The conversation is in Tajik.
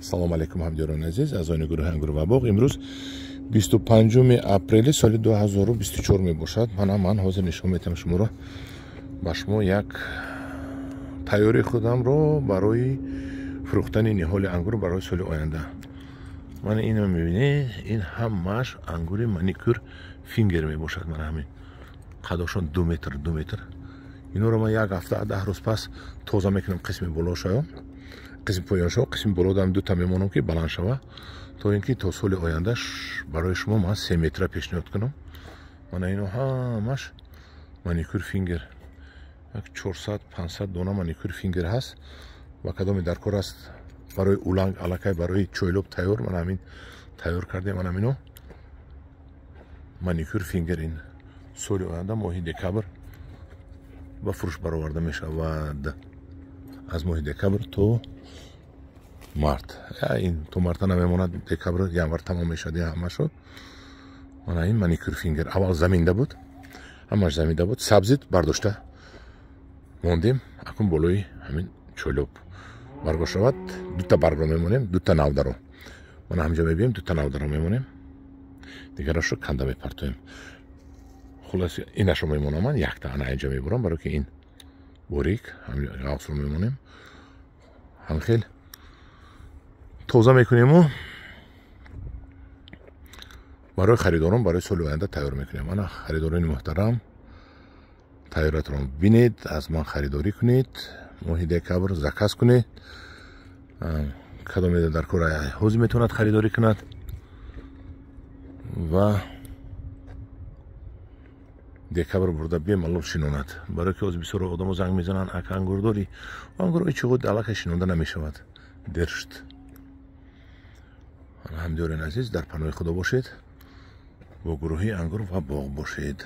салом алейкум ҳамдиёрони азиз, аъзоини гурӯҳи ангуру ва боғ. Имрӯз 25 апрели соли 2024 мебошад. Ман ҳозир нишон метавам шуморо ба шумо як тайёрии худамро барои фурӯхтани ниҳоли ангур барои соли оянда. Мана ино мебинед, ин ҳамааш ангури маникюр фингер мебошад. Мана ҳамин қадошон 2 метр. Инҳоро ман як ҳафта 10 рӯз пас тоза мекунам. Қисми болошаё, қисми поёншаво, қисми болодам дута мемонам ки баланд шава, то ин ки то соли оянда барои шумо ман 3 метра пешниҳод кунам. Мана ино ҳамааш маникюр фингер, як 400-500 дона маникюр фингер ҳаст ва кадоме дар кор аст барои уланг аллакай барои чойлоб тайёр. Мана ҳамин тайёр кардем. Мана ҳамино маникюр фингер ин соли оянда моҳи декабр ба фурӯш бароварда мешавад. аз моҳи декабр то март. Ин то марта намемонад, декабр январ тамом мешад. ҳамашо мана ин маникюр фингер. аввал заминда буд, ҳамаш заминда буд. сабзит бардошта мондем. акун болои ҳамин чойлоб баргош равад. дута баргро мемонем, дута навдаро. мана ҳамҷо мебием, дута навдаро мемонем. дигарашро канда мепартоем. хулас инашро мемонам. ман якта ана инҷа мебурам, барои ки ин борик ғафсро мемонем. ҳамхел тоза мекунему барои харидорон барои соли оянда тайёр мекунем. мана харидорони муҳтарам, тайёратро бинед, аз ман харидорӣ кунед. моҳи декабр заказ кунед. кадоме дар кор ҳозир метавонад харидорӣ кунад ва декабр бурда бемалол шинонад. барои ки ҳозир бисёр одамо занг мезананд, ака ангур дорӣ? ангурои чуғуд аллакай шинонда намешавад. дершт. ҳамдиёрони азиз, дар паноҳи худо бошед, бо гурӯҳи ангур ва боғ бошед.